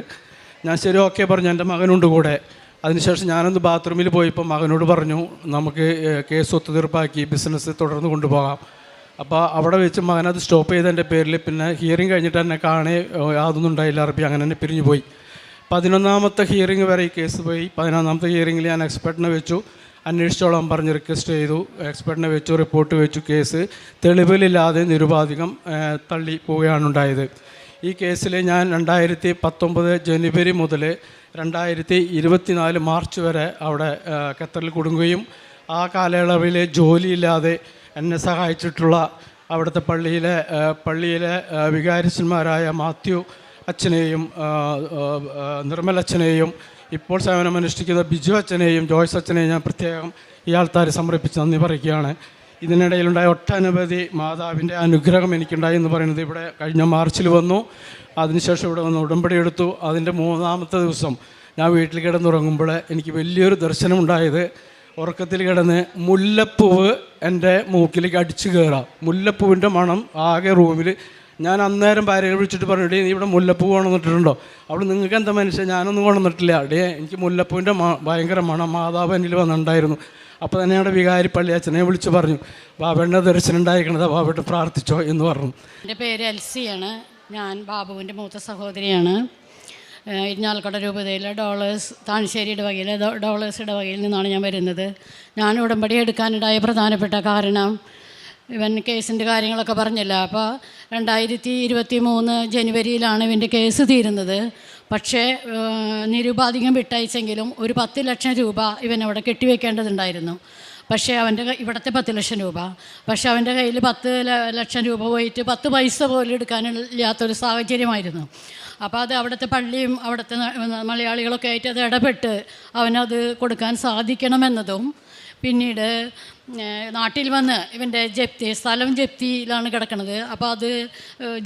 ഞാൻ ശരി ഓക്കെ പറഞ്ഞു. എൻ്റെ മകനുണ്ട് കൂടെ. അതിനുശേഷം ഞാനൊന്ന് ബാത്റൂമിൽ പോയപ്പോൾ മകനോട് പറഞ്ഞു, നമുക്ക് കേസ് ഒത്തുതീർപ്പാക്കി ബിസിനസ് തുടർന്ന് കൊണ്ടുപോകാം. അപ്പോൾ അവിടെ വെച്ച് മകനത് സ്റ്റോപ്പ് ചെയ്തതിൻ്റെ പേരിൽ പിന്നെ ഹിയറിംഗ് കഴിഞ്ഞിട്ട് എന്നെ കാണേ യാതൊന്നും ഉണ്ടായില്ല. അറബി അങ്ങനെ തന്നെ പിരിഞ്ഞു പോയി. 11ാമത്തെ ഹിയറിംഗ് വരെ ഈ കേസ് പോയി. 11ാമത്തെ ഹിയറിംഗിൽ ഞാൻ എക്സ്പെർട്ടിനെ വെച്ചു. അന്വേഷിച്ചോളാൻ പറഞ്ഞ് റിക്വസ്റ്റ് ചെയ്തു. എക്സ്പെർട്ടിനെ വെച്ചു, റിപ്പോർട്ട് വെച്ചു. കേസ് തെളിവിലില്ലാതെ നിരുപാധികം തള്ളി പോവുകയാണ് ഉണ്ടായത്. ഈ കേസിൽ ഞാൻ 2019 ജനുവരി മുതൽ 2024 മാർച്ച് വരെ അവിടെ ഖത്തറിൽ കുടുങ്ങുകയും ആ കാലയളവിൽ ജോലിയില്ലാതെ എന്നെ സഹായിച്ചിട്ടുള്ള അവിടുത്തെ പള്ളിയിലെ വികാരിച്ചന്മാരായ മാത്യു അച്ഛനെയും നിർമ്മൽ അച്ഛനെയും ഇപ്പോൾ സേവനമനുഷ്ഠിക്കുന്ന ബിജു അച്ഛനെയും ജോയ്സ് അച്ഛനെയും ഞാൻ പ്രത്യേകം ഈ ആൾക്കാർ സമർപ്പിച്ച് നന്ദി പറയുകയാണ്. ഇതിനിടയിലുണ്ടായ ഒട്ടനവധി മാതാവിൻ്റെ അനുഗ്രഹം എനിക്കുണ്ടായി എന്ന് പറയുന്നത് ഇവിടെ കഴിഞ്ഞ മാർച്ചിൽ വന്നു. അതിനുശേഷം ഇവിടെ വന്ന് ഉടമ്പടി എടുത്തു. അതിൻ്റെ 3ാമത്തെ ദിവസം ഞാൻ വീട്ടിൽ കിടന്നുറങ്ങുമ്പോൾ എനിക്ക് വലിയൊരു ദർശനം ഉണ്ടായത്, ഉറക്കത്തിൽ കിടന്ന് മുല്ലപ്പൂവ് എൻ്റെ മൂക്കിലേക്ക് അടിച്ചു കയറാം. മുല്ലപ്പൂവിൻ്റെ മണം ആകെ റൂമിൽ ഞാൻ അന്നേരം ഭാര്യയെ വിളിച്ചിട്ട് പറഞ്ഞു, ഡേ നീ ഇവിടെ മുല്ലപ്പൂ കൊണ്ടുവന്നിട്ടുണ്ടോ? അവിടെ നിങ്ങൾക്ക് എന്താ മനുഷ്യൻ, ഞാനൊന്നും കൊണ്ടുവന്നിട്ടില്ല. ഡേ എനിക്ക് മുല്ലപ്പൂവിൻ്റെ ഭയങ്കര മണം മാതാവ് എന്നിൽ വന്നിട്ടുണ്ടായിരുന്നു. അപ്പോൾ തന്നെ ഞങ്ങളുടെ വികാരി പള്ളി അച്ഛനെ വിളിച്ച് പറഞ്ഞു, ബാബയുടെ ദർശനം ഉണ്ടായിരിക്കണത്, ബാബയുടെ പ്രാർത്ഥിച്ചോ എന്ന് പറഞ്ഞു. എൻ്റെ പേര് എൽസിയാണ്. ഞാൻ ബാബുവിൻ്റെ മൂത്ത സഹോദരിയാണ്. ഇരിഞ്ഞാലക്കുട രൂപതയിലെ താണശ്ശേരി ഇടവകയിലെ ഡോളേഴ്സ് ഇടവകയിൽ നിന്നാണ് ഞാൻ വരുന്നത്. ഞാൻ ഉടമ്പടി എടുക്കാനുണ്ടായ പ്രധാനപ്പെട്ട കാരണം ഇവൻ കേസിൻ്റെ കാര്യങ്ങളൊക്കെ പറഞ്ഞില്ല. അപ്പോൾ 2023 ജനുവരിയിലാണ് ഇവൻ്റെ കേസ് തീരുന്നത്. പക്ഷേ നിരുപാധികം വിട്ടയച്ചെങ്കിലും ഒരു 10 ലക്ഷം രൂപ ഇവൻ അവിടെ കെട്ടിവെക്കേണ്ടതുണ്ടായിരുന്നു. പക്ഷേ ഇവിടുത്തെ 10 ലക്ഷം രൂപ, പക്ഷേ അവൻ്റെ കയ്യിൽ 10 ലക്ഷം രൂപ പോയിട്ട് 10 പൈസ പോലും എടുക്കാനില്ലാത്തൊരു സാഹചര്യമായിരുന്നു. അപ്പോൾ അത് അവിടുത്തെ പള്ളിയും അവിടുത്തെ മലയാളികളൊക്കെ ആയിട്ട് അത് ഇടപെട്ട് അവനത് കൊടുക്കാൻ സാധിക്കണമെന്നതും, പിന്നീട് നാട്ടിൽ വന്ന് ഇവൻ്റെ സ്ഥലം ജപ്തിയിലാണ് കിടക്കുന്നത്. അപ്പോൾ അത്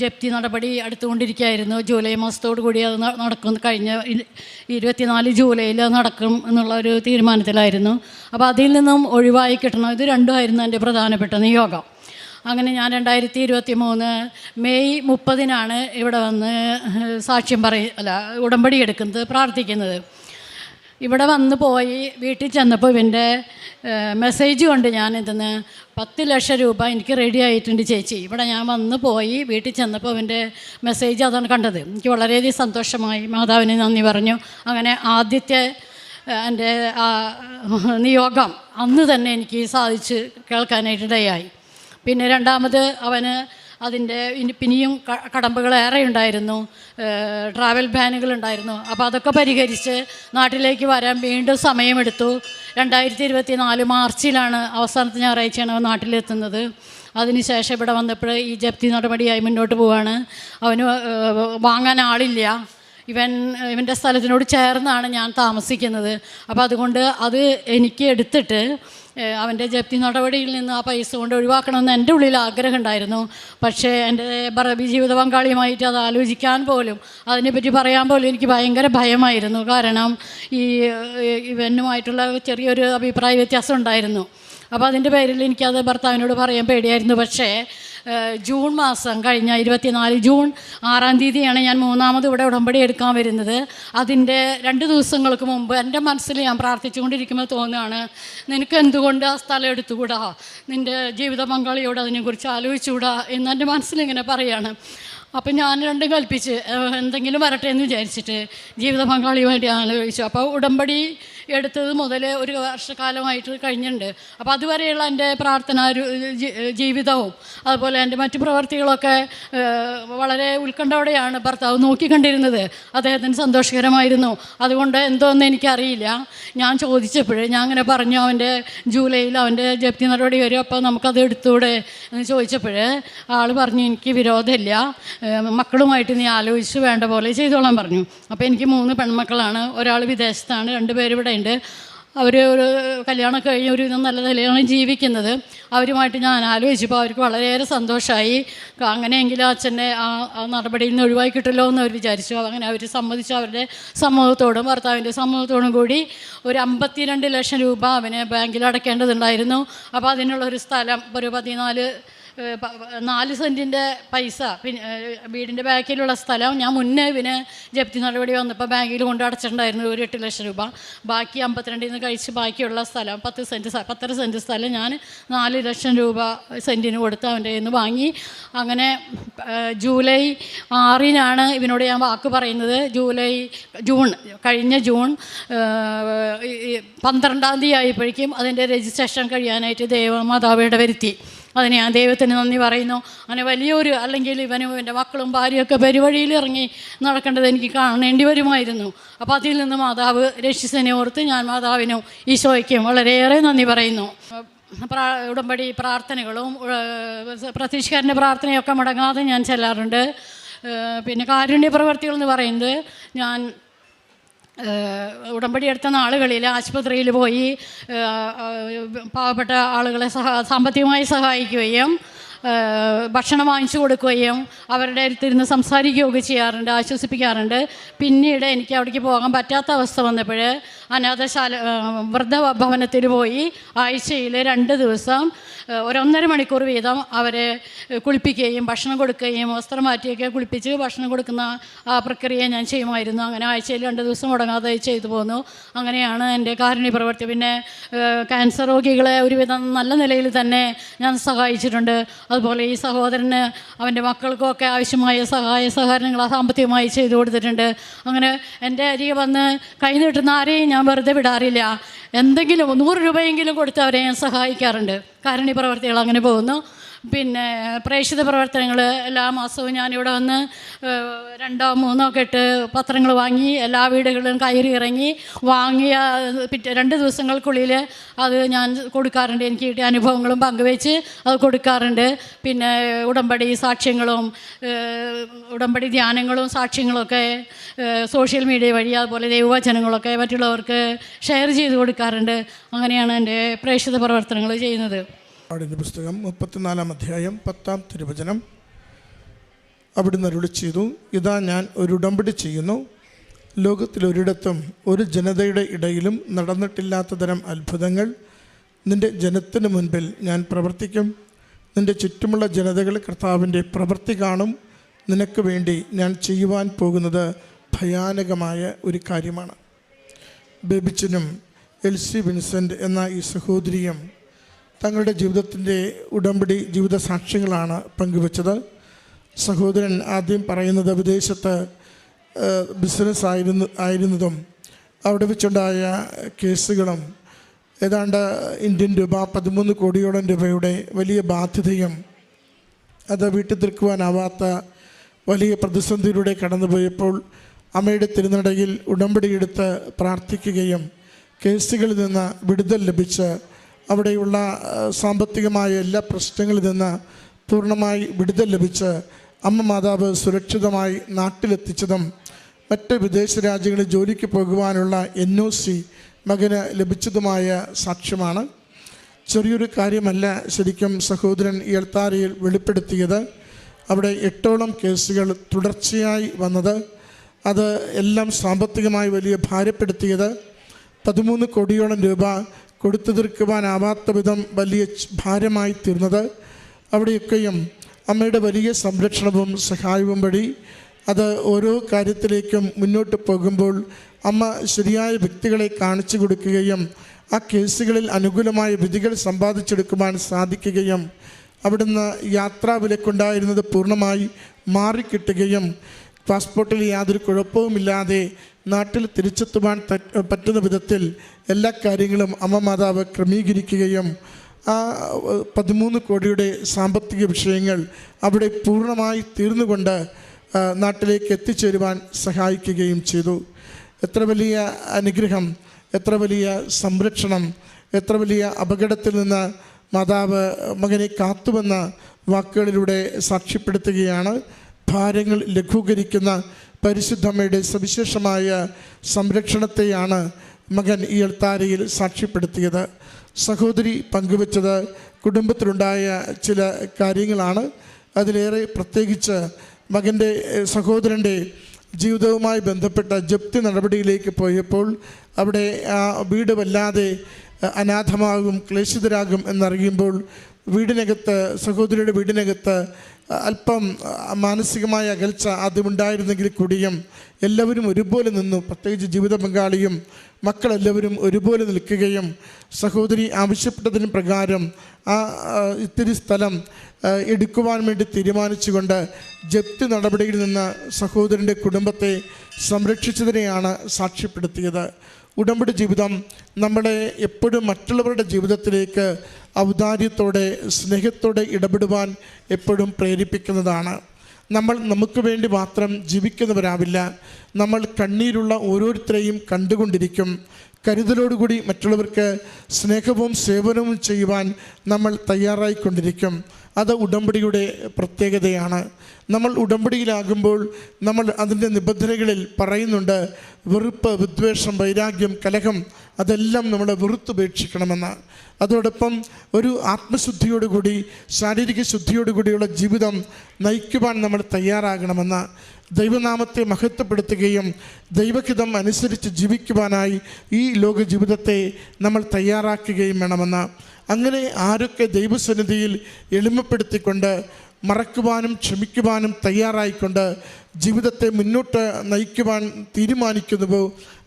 ജപ്തി നടപടി എടുത്തുകൊണ്ടിരിക്കുകയായിരുന്നു. ജൂലൈ മാസത്തോടു കൂടി അത് നടക്കും, കഴിഞ്ഞ 24 ജൂലൈയിൽ നടക്കും എന്നുള്ള ഒരു തീരുമാനത്തിലായിരുന്നു. അപ്പോൾ അതിൽ നിന്നും ഒഴിവായി കിട്ടണം. ഇത് രണ്ടുമായിരുന്നു എൻ്റെ പ്രധാനപ്പെട്ട നിയോഗം. അങ്ങനെ ഞാൻ 2023 മെയ് 30 ഇവിടെ വന്ന് ഉടമ്പടി എടുക്കുന്നത്, പ്രാർത്ഥിക്കുന്നത്. ഇവിടെ വന്ന് പോയി വീട്ടിൽ ചെന്നപ്പോൾ ഇവൻ്റെ മെസ്സേജ് കൊണ്ട് ഞാൻ ഇതിന് 10 ലക്ഷം രൂപ എനിക്ക് റെഡി ആയിട്ടുണ്ട് ചേച്ചി. ഇവിടെ ഞാൻ വന്ന് പോയി വീട്ടിൽ ചെന്നപ്പോൾ അവൻ്റെ മെസ്സേജ് അതാണ് കണ്ടത്. എനിക്ക് വളരെയധികം സന്തോഷമായി, മാതാവിന് നന്ദി പറഞ്ഞു. അങ്ങനെ ആദ്യത്തെ എൻ്റെ നിയോഗം അന്ന് തന്നെ എനിക്ക് സാധിച്ച് കേൾക്കാനായിട്ടിടയായി. പിന്നെ രണ്ടാമത് അവന് അതിൻ്റെ പിന്നെയും കടമ്പകളേറെ ഉണ്ടായിരുന്നു, ട്രാവൽ ബാനുകളുണ്ടായിരുന്നു. അപ്പോൾ അതൊക്കെ പരിഹരിച്ച് നാട്ടിലേക്ക് വരാൻ വീണ്ടും സമയമെടുത്തു. 2024 മാർച്ചിലാണ് അവസാനത്തെ ഞായറാഴ്ചയാണ് അവൻ നാട്ടിലെത്തുന്നത്. അതിനുശേഷം ഇവിടെ വന്നപ്പോൾ ഈ ജപ്തി നടപടിയായി മുന്നോട്ട് പോവാണ്. അവന് വാങ്ങാൻ ആളില്ല. ഇവൻ്റെ സ്ഥലത്തിനോട് ചേർന്നാണ് ഞാൻ താമസിക്കുന്നത്. അപ്പോൾ അതുകൊണ്ട് അത് എനിക്ക് എടുത്തിട്ട് അവൻ്റെ ജപ്തി നടപടിയിൽ നിന്ന് ആ പൈസ കൊണ്ട് ഒഴിവാക്കണമെന്ന് എൻ്റെ ഉള്ളിൽ ആഗ്രഹം ഉണ്ടായിരുന്നു. പക്ഷേ എൻ്റെ ജീവിത പങ്കാളിയുമായിട്ട് അത് ആലോചിക്കാൻ പോലും, അതിനെപ്പറ്റി പറയാൻ പോലും എനിക്ക് ഭയങ്കര ഭയമായിരുന്നു. കാരണം ഇവനുമായിട്ടുള്ള ചെറിയൊരു അഭിപ്രായ വ്യത്യാസം ഉണ്ടായിരുന്നു. അപ്പോൾ അതിൻ്റെ പേരിൽ എനിക്കത് ഭർത്താവിനോട് പറയാൻ പേടിയായിരുന്നു. പക്ഷേ ജൂൺ മാസം കഴിഞ്ഞ 24 ജൂൺ 6 ഞാൻ മൂന്നാമത് ഇവിടെ ഉടമ്പടി എടുക്കാൻ വരുന്നത്. അതിൻ്റെ 2 ദിവസങ്ങൾക്ക് മുമ്പ് എൻ്റെ മനസ്സിൽ ഞാൻ പ്രാർത്ഥിച്ചുകൊണ്ടിരിക്കുമ്പോൾ തോന്നുകയാണ്, നിനക്ക് എന്തുകൊണ്ട് ആ സ്ഥലം എടുത്തുകൂടാ, നിൻ്റെ ജീവിത പങ്കാളിയോട് അതിനെക്കുറിച്ച് ആലോചിച്ചുകൂടാ എന്ന് എൻ്റെ മനസ്സിലിങ്ങനെ പറയുകയാണ്. അപ്പം ഞാൻ രണ്ടും കൽപ്പിച്ച് എന്തെങ്കിലും വരട്ടെ എന്ന് വിചാരിച്ചിട്ട് ജീവിത പങ്കാളിയുമായിട്ട് ആലോചിച്ചു. അപ്പോൾ ഉടമ്പടി എടുത്തത് മുതൽ ഒരു വർഷക്കാലമായിട്ട് കഴിഞ്ഞിട്ടുണ്ട്. അപ്പോൾ അതുവരെയുള്ള എൻ്റെ പ്രാർത്ഥന ജീവിതവും അതുപോലെ എൻ്റെ മറ്റു പ്രവർത്തികളൊക്കെ വളരെ ഉത്കണ്ഠയോടെയാണ് ഭർത്താവ് നോക്കിക്കണ്ടിരുന്നത്. അദ്ദേഹത്തിന് സന്തോഷകരമായിരുന്നു. അതുകൊണ്ട് എന്തോന്ന് എനിക്കറിയില്ല. ഞാൻ ചോദിച്ചപ്പോൾ ഞാൻ അങ്ങനെ പറഞ്ഞു, അവൻ്റെ ജൂലൈയിൽ അവൻ്റെ ജപ്തി നടപടി വരും, അപ്പോൾ നമുക്കത് എടുത്തൂടെ എന്ന് ചോദിച്ചപ്പോൾ ആൾ പറഞ്ഞു, എനിക്ക് വിരോധമില്ല, മക്കളുമായിട്ട് നീ ആലോചിച്ച് വേണ്ട പോലെ ചെയ്തോളാൻ പറഞ്ഞു. അപ്പോൾ എനിക്ക് 3 പെൺമക്കളാണ്. ഒരാൾ വിദേശത്താണ്, 2 പേര് ഇവിടെ ഉണ്ട്. അവർ ഒരു കല്യാണം കഴിഞ്ഞ് ഒരു നല്ല നിലയാണ് ജീവിക്കുന്നത്. അവരുമായിട്ട് ഞാൻ ആലോചിച്ചപ്പോൾ അവർക്ക് വളരെയേറെ സന്തോഷമായി. അങ്ങനെയെങ്കിലും അച്ഛനെ ആ നടപടിയിൽ നിന്ന് ഒഴിവാക്കി കിട്ടുമല്ലോ എന്ന് അവർ വിചാരിച്ചു. അങ്ങനെ അവർ സമ്മതിച്ചു. അവരുടെ സമ്മതത്തോടും ഭർത്താവിൻ്റെ സമ്മതത്തോടും കൂടി ഒരു 52 ലക്ഷം രൂപ അവന് ബാങ്കിൽ അടയ്ക്കേണ്ടതുണ്ടായിരുന്നു. അപ്പോൾ അതിനുള്ളൊരു സ്ഥലം, ഒരു 4 സെൻറ്റിൻ്റെ പൈസ, പിന്നെ വീടിൻ്റെ ബാക്കിലുള്ള സ്ഥലം ഞാൻ മുന്നേ ഇവന് ജപ്തി നടപടി വന്നപ്പോൾ ബാങ്കിൽ കൊണ്ട് അടച്ചിട്ടുണ്ടായിരുന്നു ഒരു 8 ലക്ഷം രൂപ. ബാക്കി 52 കഴിച്ച് ബാക്കിയുള്ള സ്ഥലം 10 സെൻറ്റ് സ്ഥലം ഞാൻ 4 ലക്ഷം രൂപ സെൻറ്റിന് കൊടുത്ത് അവൻ്റെ കയ്യിൽ നിന്ന് വാങ്ങി. അങ്ങനെ ജൂലൈ 6 ഇവനോട് ഞാൻ വാക്ക് പറയുന്നത്. കഴിഞ്ഞ ജൂൺ 12 ആയപ്പോഴേക്കും അതിൻ്റെ രജിസ്ട്രേഷൻ കഴിയാനായിട്ട് മാതാവിയുടെ വരുത്തി. അതിന് ഞാൻ ദൈവത്തിന് നന്ദി പറയുന്നു. അങ്ങനെ വലിയൊരു, അല്ലെങ്കിൽ ഇവനും എൻ്റെ മക്കളും ഭാര്യയൊക്കെ പെരുവഴിയിൽ ഇറങ്ങി നടക്കേണ്ടത് എനിക്ക് കാണേണ്ടി വരുമായിരുന്നു. അപ്പോൾ അതിൽ നിന്ന് മാതാവ് രക്ഷിച്ചതിനെ ഓർത്ത് ഞാൻ മാതാവിനും ഈശോയ്ക്കും വളരെയേറെ നന്ദി പറയുന്നു. ഉടമ്പടി പ്രാർത്ഥനകളും പ്രതീക്ഷക്കാരൻ്റെ പ്രാർത്ഥനയൊക്കെ മുടങ്ങാതെ ഞാൻ ചെല്ലാറുണ്ട്. പിന്നെ കാരുണ്യ പ്രവർത്തികൾ എന്ന് പറയുന്നത്, ഞാൻ ഉടമ്പടി എടുത്ത നാളുകളിൽ ആശുപത്രിയിൽ പോയി പാവപ്പെട്ട ആളുകളെ സാമ്പത്തികമായി സഹായിക്കുകയും ഭക്ഷണം വാങ്ങിച്ചു കൊടുക്കുകയും അവരുടെ അടുത്തിരുന്ന് സംസാരിക്കുകയൊക്കെ ചെയ്യാറുണ്ട്, ആശ്വസിപ്പിക്കാറുണ്ട്. പിന്നീട് എനിക്ക് അവിടേക്ക് പോകാൻ പറ്റാത്ത അവസ്ഥ വന്നപ്പോൾ വൃദ്ധഭവനത്തിൽ പോയി ആഴ്ചയിൽ 2 ദിവസം 1.5 മണിക്കൂർ വീതം അവരെ കുളിപ്പിക്കുകയും ഭക്ഷണം കൊടുക്കുകയും വസ്ത്രം മാറ്റിയൊക്കെ കുളിപ്പിച്ച് ഭക്ഷണം കൊടുക്കുന്ന ആ പ്രക്രിയ ഞാൻ ചെയ്യുമായിരുന്നു. അങ്ങനെ ആഴ്ചയിൽ 2 ദിവസം മുടങ്ങാതെ ചെയ്തു പോന്നു. അങ്ങനെയാണ് എൻ്റെ കാരുണ്യ പ്രവൃത്തി. പിന്നെ ക്യാൻസർ രോഗികളെ ഒരുവിധം നല്ല നിലയിൽ തന്നെ ഞാൻ സഹായിച്ചിട്ടുണ്ട്. അതുപോലെ ഈ സഹോദരന് അവൻ്റെ മക്കൾക്കൊക്കെ ആവശ്യമായ സഹകരണങ്ങൾ സാമ്പത്തികമായി ചെയ്തു കൊടുത്തിട്ടുണ്ട്. അങ്ങനെ എൻ്റെ അരികെ വന്ന് കൈ നീട്ടുന്ന ആരെയും ഞാൻ വെറുതെ വിടാറില്ല. എന്തെങ്കിലും 100 രൂപയെങ്കിലും കൊടുത്ത് അവരെ ഞാൻ സഹായിക്കാറുണ്ട്. കാരുണ്യ പ്രവർത്തികൾ അങ്ങനെ പോകുന്നു. പിന്നെ പ്രേക്ഷിത പ്രവർത്തനങ്ങൾ എല്ലാ മാസവും ഞാനിവിടെ വന്ന് 2 or 3 കെട്ട് പത്രങ്ങൾ വാങ്ങി എല്ലാ വീടുകളിലും കയറി ഇറങ്ങി വാങ്ങിയ 2 ദിവസങ്ങൾക്കുള്ളിൽ അത് ഞാൻ കൊടുക്കാറുണ്ട്. എനിക്ക് കിട്ടിയ അനുഭവങ്ങളും പങ്കുവെച്ച് അത് കൊടുക്കാറുണ്ട്. പിന്നെ ഉടമ്പടി സാക്ഷ്യങ്ങളും ഉടമ്പടി ധ്യാനങ്ങളും സാക്ഷ്യങ്ങളൊക്കെ സോഷ്യൽ മീഡിയ വഴി അതുപോലെ ദൈവവചനങ്ങളൊക്കെ മറ്റുള്ളവർക്ക് ഷെയർ ചെയ്ത് കൊടുക്കാറുണ്ട്. അങ്ങനെയാണ് എൻ്റെ പ്രേക്ഷിത പ്രവർത്തനങ്ങൾ ചെയ്യുന്നത്. പാടിൻ്റെ പുസ്തകം 34-ാം അധ്യായം 10-ാം തിരുവചനം. അവിടുന്ന് അരുളി ചെയ്തു, ഇതാ ഞാൻ ഒരു ഉടമ്പടി ചെയ്യുന്നു, ലോകത്തിലൊരിടത്തും ഒരു ജനതയുടെ ഇടയിലും നടന്നിട്ടില്ലാത്ത തരം അത്ഭുതങ്ങൾ നിൻ്റെ ജനത്തിന് മുൻപിൽ ഞാൻ പ്രവർത്തിക്കും. നിൻ്റെ ചുറ്റുമുള്ള ജനതകൾ കർത്താവിൻ്റെ പ്രവൃത്തി കാണും. നിനക്ക് വേണ്ടി ഞാൻ ചെയ്യുവാൻ പോകുന്നത് ഭയാനകമായ ഒരു കാര്യമാണ്. ബേബിച്ചനും എൽസി വിൻസെൻ്റ് എന്ന ഈ സഹോദരിയും തങ്ങളുടെ ജീവിതത്തിൻ്റെ ഉടമ്പടി ജീവിത സാക്ഷ്യങ്ങളാണ് പങ്കുവച്ചത്. സഹോദരൻ ആദ്യം പറയുന്നത് വിദേശത്ത് ബിസിനസ് ആയിരുന്നതും അവിടെ വെച്ചുണ്ടായ കേസുകളും ഏതാണ്ട് ഇന്ത്യൻ രൂപ 13 കോടിയോളം രൂപയുടെ വലിയ ബാധ്യതയും അത് വീട്ടിൽ തീർക്കുവാനാവാത്ത വലിയ പ്രതിസന്ധിയിലൂടെ കടന്നുപോയപ്പോൾ അമ്മയുടെ തിരുനടയിൽ ഉടമ്പടിയെടുത്ത് പ്രാർത്ഥിക്കുകയും കേസുകളിൽ നിന്ന് വിടുതൽ ലഭിച്ച് അവിടെയുള്ള സാമ്പത്തികമായ എല്ലാ പ്രശ്നങ്ങളിൽ നിന്ന് പൂർണ്ണമായി വിടുതൽ ലഭിച്ച് അമ്മ മാതാവ് സുരക്ഷിതമായി നാട്ടിലെത്തിച്ചതും മറ്റ് വിദേശ രാജ്യങ്ങളിൽ ജോലിക്ക് പോകുവാനുള്ള NOC മകന് ലഭിച്ചതുമായ സാക്ഷ്യമാണ്. ചെറിയൊരു കാര്യമല്ല ശരിക്കും സഹോദരൻ ഈ അൾത്താരയിൽ വെളിപ്പെടുത്തിയത്. അവിടെ 8ഓളം കേസുകൾ തുടർച്ചയായി വന്നത്, അത് എല്ലാം സാമ്പത്തികമായി വലിയ ഭാരപ്പെടുത്തിയത്, 13 കോടിയോളം രൂപ കൊടുത്തു തീർക്കുവാനാവാത്ത വിധം വലിയ ഭാരമായി തീർന്നത്, അവിടെയൊക്കെയും അമ്മയുടെ വലിയ സംരക്ഷണവും സഹായവും വഴി അത് ഓരോ കാര്യത്തിലേക്കും മുന്നോട്ട് പോകുമ്പോൾ അമ്മ ശരിയായ വ്യക്തികളെ കാണിച്ചു കൊടുക്കുകയും ആ കേസുകളിൽ അനുകൂലമായ വിധികൾ സമ്പാദിച്ചെടുക്കുവാൻ സാധിക്കുകയും അവിടുന്ന് യാത്രാ വിലക്കുണ്ടായിരുന്നത് പൂർണ്ണമായി മാറിക്കിട്ടുകയും പാസ്പോർട്ടിൽ യാതൊരു കുഴപ്പവുമില്ലാതെ നാട്ടിൽ തിരിച്ചെത്തുവാൻ പറ്റുന്ന വിധത്തിൽ എല്ലാ കാര്യങ്ങളും അമ്മ മാതാവ് ക്രമീകരിക്കുകയും ആ 13 കോടിയുടെ സാമ്പത്തിക വിഷയങ്ങൾ അവിടെ പൂർണ്ണമായി തീർന്നുകൊണ്ട് നാട്ടിലേക്ക് എത്തിച്ചേരുവാൻ സഹായിക്കുകയും ചെയ്തു. എത്ര വലിയ അനുഗ്രഹം, എത്ര വലിയ സംരക്ഷണം, എത്ര വലിയ അപകടത്തിൽ നിന്ന് മാതാവ് മകനെ കാത്തുവെന്ന വാക്കുകളിലൂടെ സാക്ഷ്യപ്പെടുത്തുകയാണ്. ഭാരങ്ങൾ ലഘൂകരിക്കുന്ന പരിശുദ്ധമ്മയുടെ സവിശേഷമായ സംരക്ഷണത്തെയാണ് മകൻ ഈ അൾത്താരയിൽ സാക്ഷ്യപ്പെടുത്തിയത്. സഹോദരി പങ്കുവച്ചത് കുടുംബത്തിലുണ്ടായ ചില കാര്യങ്ങളാണ്. അതിലേറെ പ്രത്യേകിച്ച് മകൻ്റെ സഹോദരൻ്റെ ജീവിതവുമായി ബന്ധപ്പെട്ട ജപ്തി നടപടിയിലേക്ക് പോയപ്പോൾ അവിടെ ആ വീട് വല്ലാതെ അനാഥമാകും, ക്ലേശിതരാകും എന്നറിയുമ്പോൾ വീടിനകത്ത്, സഹോദരിയുടെ വീടിനകത്ത് അല്പം മാനസികമായ അകൽച്ച ആദ്യമുണ്ടായിരുന്നെങ്കിൽ കൂടിയും എല്ലാവരും ഒരുപോലെ നിന്നു. പ്രത്യേകിച്ച് ജീവിത പങ്കാളിയും മക്കളെല്ലാവരും ഒരുപോലെ നിൽക്കുകയും സഹോദരി ആവശ്യപ്പെട്ടതിന് പ്രകാരം ആ ഇത്തിരി സ്ഥലം എടുക്കുവാൻ വേണ്ടി തീരുമാനിച്ചുകൊണ്ട് ജപ്തി നടപടിയിൽ നിന്ന് സഹോദരൻ്റെ കുടുംബത്തെ സംരക്ഷിച്ചതിനെയാണ് സാക്ഷ്യപ്പെടുത്തിയത്. ഉടമ്പടി ജീവിതം നമ്മളെ എപ്പോഴും മറ്റുള്ളവരുടെ ജീവിതത്തിലേക്ക് ഔദാര്യത്തോടെ സ്നേഹത്തോടെ ഇടപെടുവാൻ എപ്പോഴും പ്രേരിപ്പിക്കുന്നതാണ്. നമ്മൾ നമുക്ക് വേണ്ടി മാത്രം ജീവിക്കുന്നവരാവില്ല. നമ്മൾ കണ്ണീരുള്ള ഓരോരുത്തരെയും കണ്ടുകൊണ്ടിരിക്കും. കരുതലോടുകൂടി മറ്റുള്ളവർക്ക് സ്നേഹവും സേവനവും ചെയ്യുവാൻ നമ്മൾ തയ്യാറായിക്കൊണ്ടിരിക്കും. അത് ഉടമ്പടിയുടെ പ്രത്യേകതയാണ്. നമ്മൾ ഉടമ്പടിയിലാകുമ്പോൾ നമ്മൾ അതിൻ്റെ നിബന്ധനകളിൽ പറയുന്നുണ്ട്, വെറുപ്പ്, വിദ്വേഷം, വൈരാഗ്യം, കലഹം അതെല്ലാം നമ്മൾ വെറുത്തുപേക്ഷിക്കണമെന്ന്. അതോടൊപ്പം ഒരു ആത്മശുദ്ധിയോടുകൂടി, ശാരീരിക ശുദ്ധിയോടുകൂടിയുള്ള ജീവിതം നയിക്കുവാൻ നമ്മൾ തയ്യാറാകണമെന്ന്, ദൈവനാമത്തെ മഹത്വപ്പെടുത്തുകയും ദൈവഹിതം അനുസരിച്ച് ജീവിക്കുവാനായി ഈ ലോക ജീവിതത്തെ നമ്മൾ തയ്യാറാക്കുകയും വേണമെന്ന്. അങ്ങനെ ആരൊക്കെ ദൈവസന്നിധിയിൽ എളിമപ്പെടുത്തിക്കൊണ്ട് മറക്കുവാനും ക്ഷമിക്കുവാനും തയ്യാറായിക്കൊണ്ട് ജീവിതത്തെ മുന്നോട്ട് നയിക്കുവാൻ തീരുമാനിക്കുന്നുവോ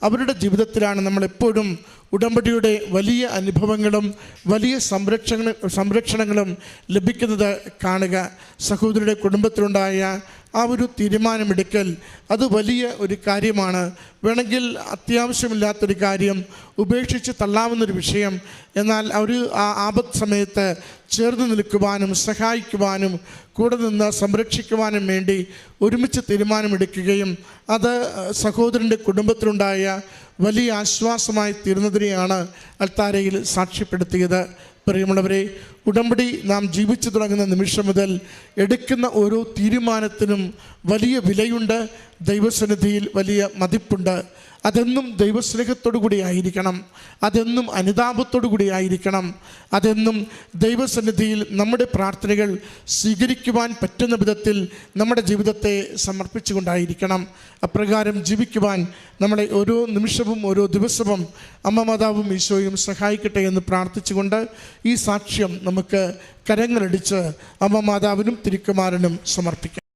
അവരുടെ ജീവിതത്തിലാണ് നമ്മളെപ്പോഴും ഉടമ്പടിയുടെ വലിയ അനുഭവങ്ങളും വലിയ സംരക്ഷണങ്ങളും ലഭിക്കുന്നത് കാണുക. സഹോദരിയുടെ കുടുംബത്തിലുണ്ടായ ആ ഒരു തീരുമാനമെടുക്കൽ അത് വലിയ ഒരു കാര്യമാണ്. വേണമെങ്കിൽ അത്യാവശ്യമില്ലാത്തൊരു കാര്യം, ഉപേക്ഷിച്ച് തള്ളാവുന്നൊരു വിഷയം, എന്നാൽ ഒരു ആപത്ത് സമയത്ത് ചേർന്ന് നിൽക്കുവാനും സഹായിക്കുവാനും കൂടെ നിന്ന് സംരക്ഷിക്കുവാനും വേണ്ടി ഒരുമിച്ച് തീരുമാനമെടുക്കുകയും അത് സഹോദരൻ്റെ കുടുംബത്തിലുണ്ടായ വലിയ ആശ്വാസമായി തീർന്നതിനെയാണ് അൾത്താരയിൽ സാക്ഷ്യപ്പെടുത്തിയത്. പ്രിയമുള്ളവരെ, ഉടമ്പടി നാം ജീവിച്ചു തുടങ്ങുന്ന നിമിഷം മുതൽ എടുക്കുന്ന ഓരോ തീരുമാനത്തിനും വലിയ വിലയുണ്ട്, ദൈവസന്നിധിയിൽ വലിയ മതിപ്പുണ്ട്. അതെന്നും ദൈവസ്നേഹത്തോടു കൂടി ആയിരിക്കണം, അതെന്നും അനുതാപത്തോടു കൂടി ആയിരിക്കണം, അതെന്നും ദൈവസന്നിധിയിൽ നമ്മുടെ പ്രാർത്ഥനകൾ സ്വീകരിക്കുവാൻ പറ്റുന്ന വിധത്തിൽ നമ്മുടെ ജീവിതത്തെ സമർപ്പിച്ചുകൊണ്ടായിരിക്കണം. അപ്രകാരം ജീവിക്കുവാൻ നമ്മളെ ഓരോ നിമിഷവും ഓരോ ദിവസവും അമ്മ മാതാവും ഈശോയും സഹായിക്കട്ടെ എന്ന് പ്രാർത്ഥിച്ചുകൊണ്ട് ഈ സാക്ഷ്യം നമുക്ക് കരങ്ങളടിച്ച് അമ്മ മാതാവിനും തിരുക്കുമാരനും സമർപ്പിക്കാം.